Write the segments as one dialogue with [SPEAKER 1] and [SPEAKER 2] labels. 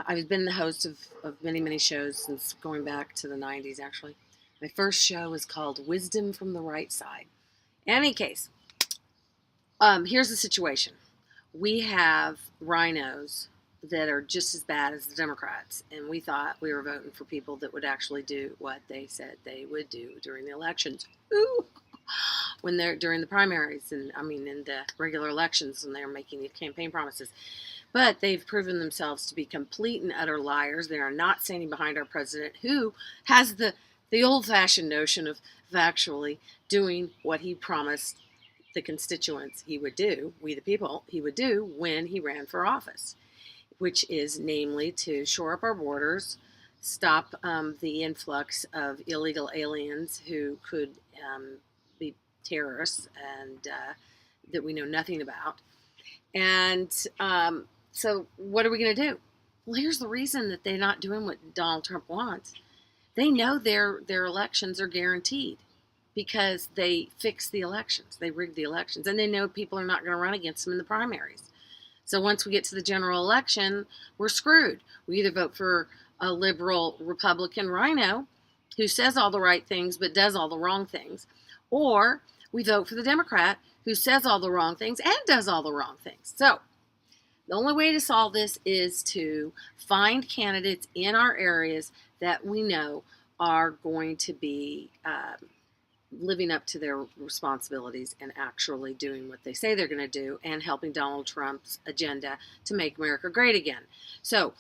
[SPEAKER 1] I've been the host of many, many shows since going back to the 90s, actually. My first show was called Wisdom from the Right Side. In any case, here's the situation. We have RINOs that are just as bad as the Democrats, and we thought we were voting for people that would actually do what they said they would do during the elections. Ooh! When they're during the primaries, and in the regular elections, when they're making the campaign promises. But they've proven themselves to be complete and utter liars. They are not standing behind our president, who has the old-fashioned notion of actually doing what he promised the constituents he would do, we the people, he would do when he ran for office, which is namely to shore up our borders, stop the influx of illegal aliens who could be terrorists and that we know nothing about. And so what are we going to do? Well, here's the reason that they're not doing what Donald Trump wants. They know their elections are guaranteed because they fix the elections. They rig the elections. And they know people are not going to run against them in the primaries. So once we get to the general election, we're screwed. We either vote for a liberal Republican RINO who says all the right things but does all the wrong things, or we vote for the Democrat who says all the wrong things and does all the wrong things. So the only way to solve this is to find candidates in our areas that we know are going to be living up to their responsibilities and actually doing what they say they're going to do and helping Donald Trump's agenda to make America great again. So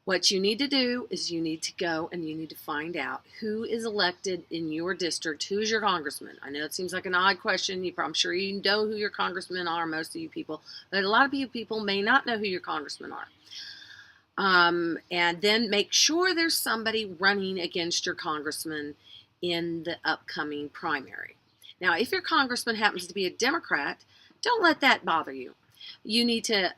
[SPEAKER 1] what you need to do is you need to go and you need to find out who is elected in your district, who's your congressman. I know it seems like an odd question. I'm sure you know who your congressmen are, most of you people, but a lot of you people may not know who your congressmen are. And then make sure there's somebody running against your congressman in the upcoming primary. Now, if your congressman happens to be a Democrat, don't let that bother you. You need to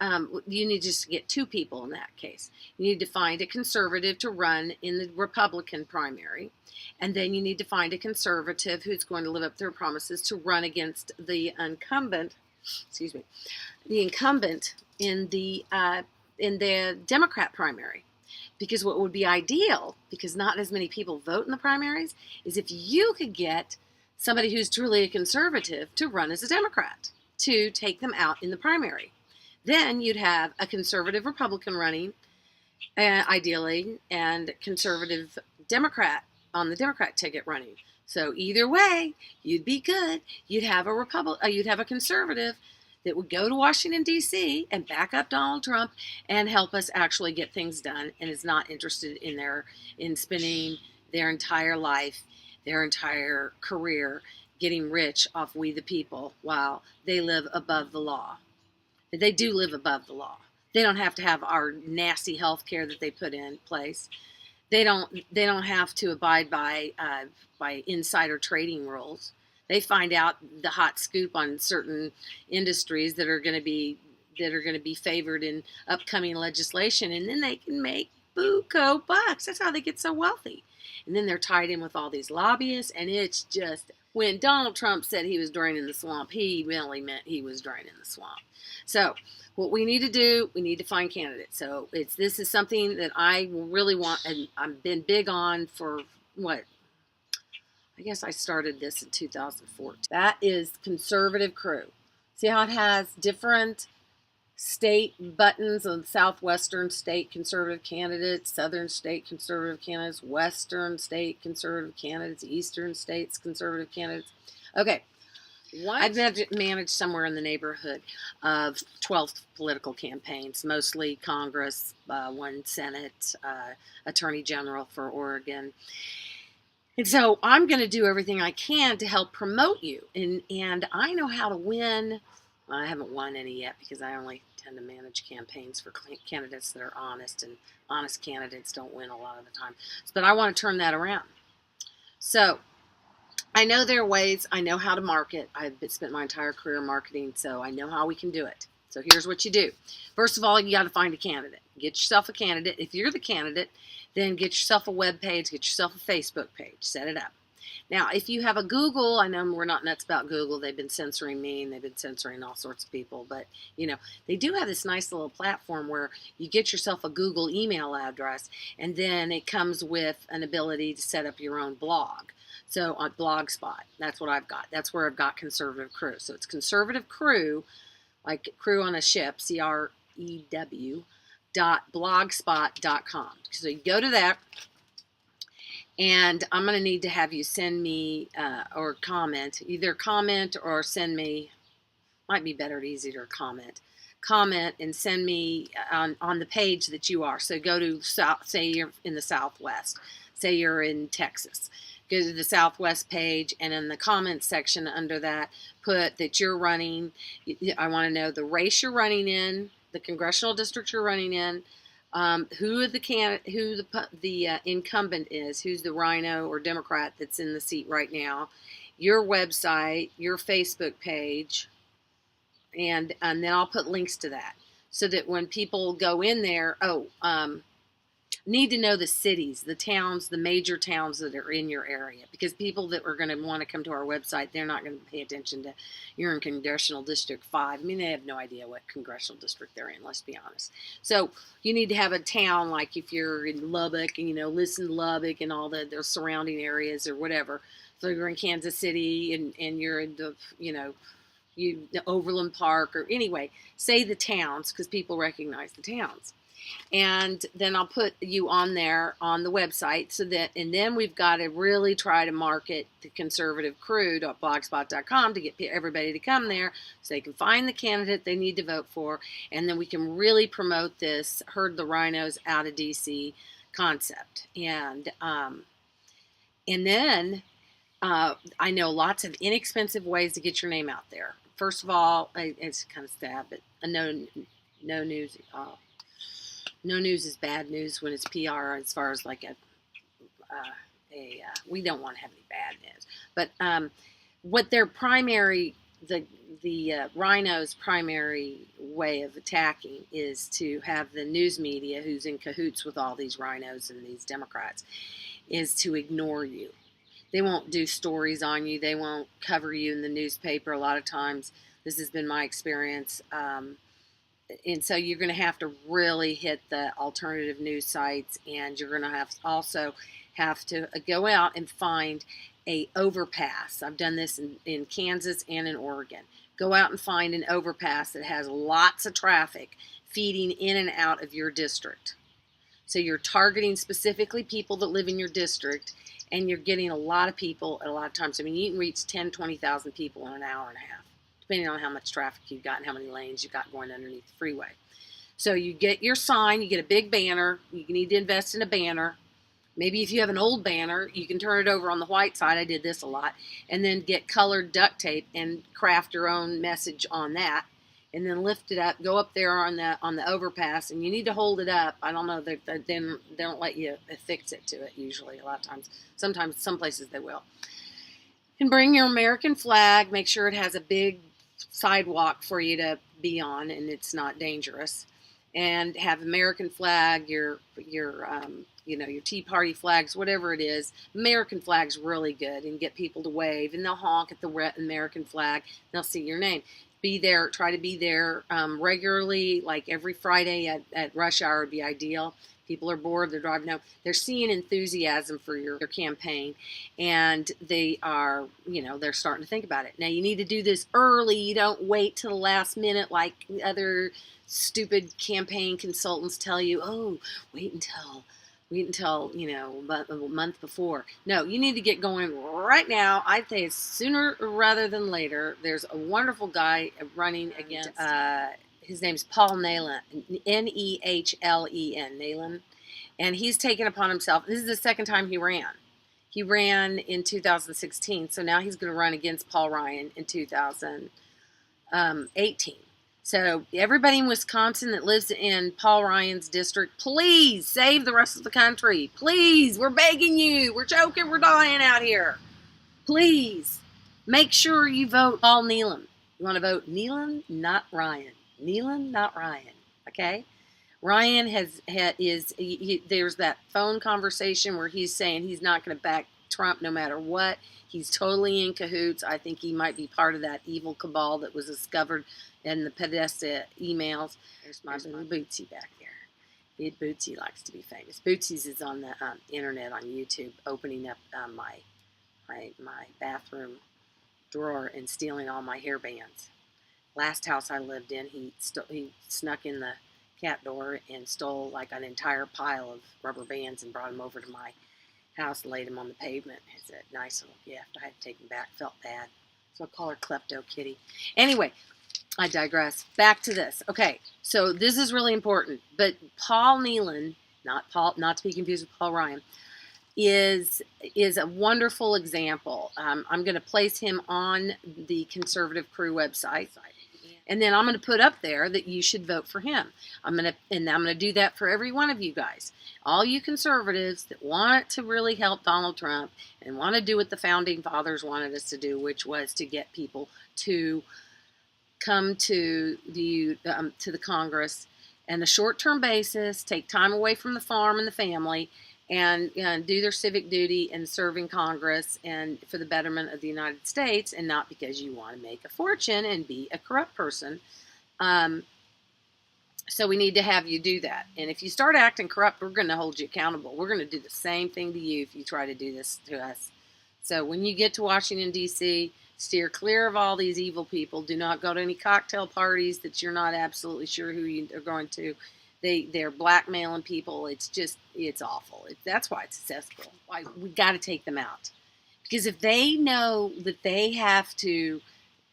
[SPEAKER 1] just get two people in that case. You need to find a conservative to run in the Republican primary, and then you need to find a conservative who's going to live up to their promises to run against the incumbent. The incumbent in the Democrat primary. Because what would be ideal, because not as many people vote in the primaries, is if you could get somebody who's truly a conservative to run as a Democrat to take them out in the primary. Then you'd have a conservative Republican running, ideally, and conservative Democrat on the Democrat ticket running. So either way, you'd be good. You'd have a conservative that would go to Washington, D.C. and back up Donald Trump and help us actually get things done, and is not interested in spending their entire life, their entire career getting rich off we the people while they live above the law. They do live above the law. They don't have to have our nasty health care that they put in place. They don't have to abide by insider trading rules. They find out the hot scoop on certain industries that are going to be favored in upcoming legislation, and then they can make buco bucks. That's how they get so wealthy. And then they're tied in with all these lobbyists, and it's just, when Donald Trump said he was draining the swamp, he really meant he was draining the swamp. So what we need to do, we need to find candidates. So this is something that I really want, and I've been big on for what? I guess I started this in 2014. That is Conservative Crew. See how it has different state buttons on southwestern state conservative candidates, southern state conservative candidates, western state conservative candidates, eastern states conservative candidates. Okay. I've managed somewhere in the neighborhood of 12 political campaigns, mostly Congress, one Senate, Attorney General for Oregon. And so I'm going to do everything I can to help promote you. And I know how to win. Well, I haven't won any yet because I only tend to manage campaigns for candidates that are honest, and honest candidates don't win a lot of the time. But I want to turn that around. So I know there are ways. I know how to market. I've spent my entire career marketing, so I know how we can do it. So here's what you do. First of all, you got to find a candidate. Get yourself a candidate. If you're the candidate, then get yourself a web page, get yourself a Facebook page, set it up. Now, if you have a Google, I know we're not nuts about Google. They've been censoring me and they've been censoring all sorts of people. But, they do have this nice little platform where you get yourself a Google email address, and then it comes with an ability to set up your own blog. So on Blogspot, that's what I've got. That's where I've got Conservative Crew. So it's Conservative Crew, like crew on a ship, CREW.blogspot.com. So you go to that. And I'm going to need to have you send me or comment, either comment or send me, might be better, easier to comment. Comment and send me on the page that you are. So go to, say you're in the Southwest, say you're in Texas. Go to the Southwest page, and in the comments section under that, put that you're running. I want to know the race you're running in, the congressional district you're running in, who the incumbent is, who's the RINO or Democrat that's in the seat right now, your website, your Facebook page, and then I'll put links to that so that when people go in there, need to know the cities, the towns, the major towns that are in your area, because people that are going to want to come to our website, they're not going to pay attention to you're in Congressional District 5. I mean, they have no idea what congressional district they're in, let's be honest. So you need to have a town, like if you're in Lubbock, and listen to Lubbock and all the surrounding areas or whatever. So you're in Kansas City and you're in the, the Overland Park, or anyway, say the towns, because people recognize the towns. And then I'll put you on there on the website and then we've got to really try to market the Conservative Crew.blogspot.com to get everybody to come there so they can find the candidate they need to vote for. And then we can really promote this herd the RINOs out of DC concept. And then I know lots of inexpensive ways to get your name out there. First of all, it's kind of sad, but no news. No news is bad news when it's PR, as far as like we don't want to have any bad news. But what their primary, the RINO's primary way of attacking is to have the news media, who's in cahoots with all these RINOs and these Democrats, is to ignore you. They won't do stories on you. They won't cover you in the newspaper a lot of times. This has been my experience. And so you're going to have to really hit the alternative news sites, and you're going to also have to go out and find a overpass. I've done this in Kansas and in Oregon. Go out and find an overpass that has lots of traffic feeding in and out of your district. So you're targeting specifically people that live in your district, and you're getting a lot of people at a lot of times. I mean, you can reach 10, 20,000 people in an hour and a half, depending on how much traffic you've got and how many lanes you've got going underneath the freeway. So you get your sign, you get a big banner. You need to invest in a banner. Maybe if you have an old banner, you can turn it over on the white side. I did this a lot. And then get colored duct tape and craft your own message on that. And then lift it up, go up there on the overpass, and you need to hold it up. I don't know, they don't let you affix it to it usually a lot of times. Sometimes, some places they will. And bring your American flag, make sure it has a big sidewalk for you to be on and it's not dangerous, and have American flag, your Tea Party flags, whatever it is. American flag's really good, and get people to wave, and they'll honk at the American flag. They'll see your name. Try to be there regularly, like every Friday at rush hour would be ideal. People are bored, they're driving home. They're seeing enthusiasm for your campaign, and they are, they're starting to think about it. Now, you need to do this early. You don't wait till the last minute like other stupid campaign consultants tell you, oh, wait until a month before. No, you need to get going right now. I'd say it's sooner rather than later. There's a wonderful guy running against, his name's Paul Nehlen, Nehlen, Nehlen, and he's taken upon himself. This is the second time he ran. He ran in 2016, so now he's going to run against Paul Ryan in 2018. So everybody in Wisconsin that lives in Paul Ryan's district, please save the rest of the country. Please, we're begging you. We're choking. We're dying out here. Please, make sure you vote Paul Nehlen. You want to vote Nehlen, not Ryan. Nehlen, not Ryan. Okay? Ryan there's that phone conversation where he's saying he's not going to back Trump no matter what. He's totally in cahoots. I think he might be part of that evil cabal that was discovered in the Podesta emails. There's my little Bootsy back there. Bootsy likes to be famous. Bootsy's is on the internet on YouTube, opening up my bathroom drawer and stealing all my hair bands. Last house I lived in, he snuck in the cat door and stole like an entire pile of rubber bands and brought them over to my house and laid them on the pavement. It's a nice little gift. I had to take them back. Felt bad. So I call her Klepto Kitty. Anyway, I digress. Back to this. Okay, so this is really important. But Paul Nealon, not to be confused with Paul Ryan, is a wonderful example. I'm going to place him on the Conservative Crew website. And then I'm going to put up there that you should vote for him. I'm going to do that for every one of you guys. All you conservatives that want to really help Donald Trump and want to do what the founding fathers wanted us to do, which was to get people to come to the Congress on a short-term basis, take time away from the farm and the family, and do their civic duty and serve in Congress and for the betterment of the United States, and not because you want to make a fortune and be a corrupt person. So we need to have you do that. And if you start acting corrupt, we're going to hold you accountable. We're going to do the same thing to you if you try to do this to us. So when you get to Washington, D.C., steer clear of all these evil people. Do not go to any cocktail parties that you're not absolutely sure who you are going to. They're blackmailing people. It's awful. That's why it's successful. We got to take them out. Because if they know that they have to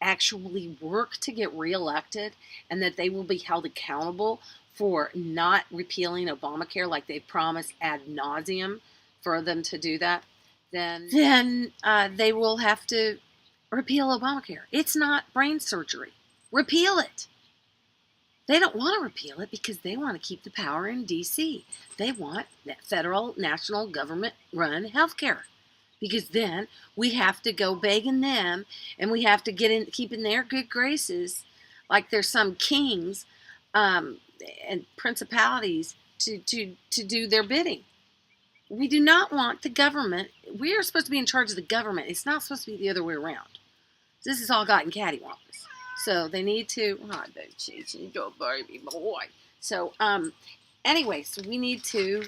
[SPEAKER 1] actually work to get reelected and that they will be held accountable for not repealing Obamacare like they promised ad nauseum for them to do that, then they will have to repeal Obamacare. It's not brain surgery. Repeal it. They don't want to repeal it because they want to keep the power in D.C. They want that federal, national government-run health care. Because then we have to go begging them, and we have to keep in their good graces, like there's some kings and principalities to do their bidding. We do not want the government. We are supposed to be in charge of the government. It's not supposed to be the other way around. This has all gotten cattywampus. So they need to, don't baby boy. So, anyway, so we need to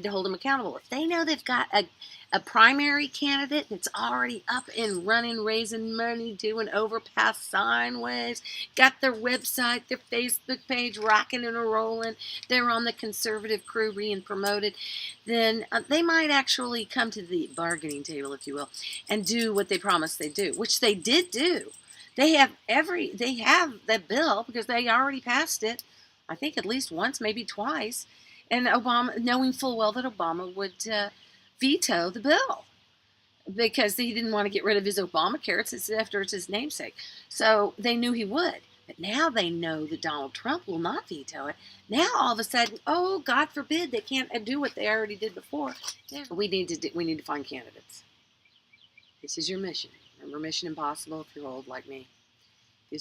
[SPEAKER 1] hold them accountable. If they know they've got a primary candidate that's already up and running, raising money, doing overpass sine waves, got their website, their Facebook page rocking and rolling, they're on the Conservative Crew being promoted, then they might actually come to the bargaining table, if you will, and do what they promised they do, which they did do. They have that bill because they already passed it, I think at least once, maybe twice, and Obama, knowing full well that Obama would veto the bill because he didn't want to get rid of his Obamacare. It's his namesake. So they knew he would. But now they know that Donald Trump will not veto it. Now all of a sudden, oh, God forbid, they can't do what they already did before. Yeah. We need to find candidates. This is your mission. Remember Mission Impossible if you're old like me. They've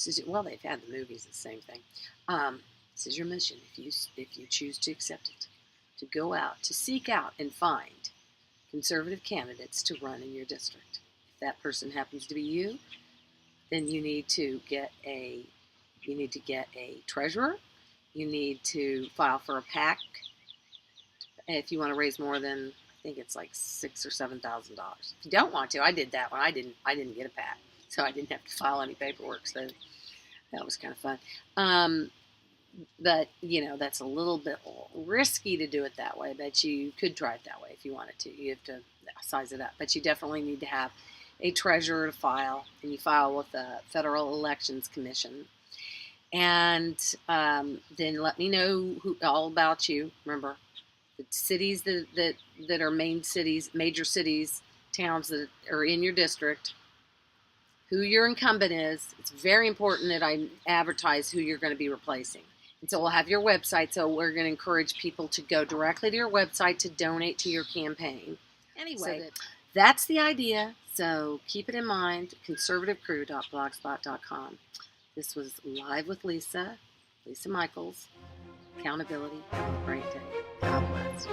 [SPEAKER 1] had the movies, the same thing. This is your mission if you choose to accept it. To go out, to seek out and find conservative candidates to run in your district. If that person happens to be you, then you need to get a treasurer. You need to file for a PAC. If you want to raise more than, I think it's like $6,000 or $7,000. If you don't want to, I did that one. I didn't get a PAC, so I didn't have to file any paperwork. So that was kind of fun. But, that's a little bit risky to do it that way, but you could try it that way if you wanted to. You have to size it up. But you definitely need to have a treasurer to file, and you file with the Federal Elections Commission. And then let me know all about you. Remember, the cities that are major cities, towns that are in your district, who your incumbent is. It's very important that I advertise who you're going to be replacing. And so we'll have your website, so we're going to encourage people to go directly to your website to donate to your campaign. Anyway, that's the idea, so keep it in mind, conservativecrew.blogspot.com. This was Live with Lisa Michaels. Accountability. Have a great day. God bless.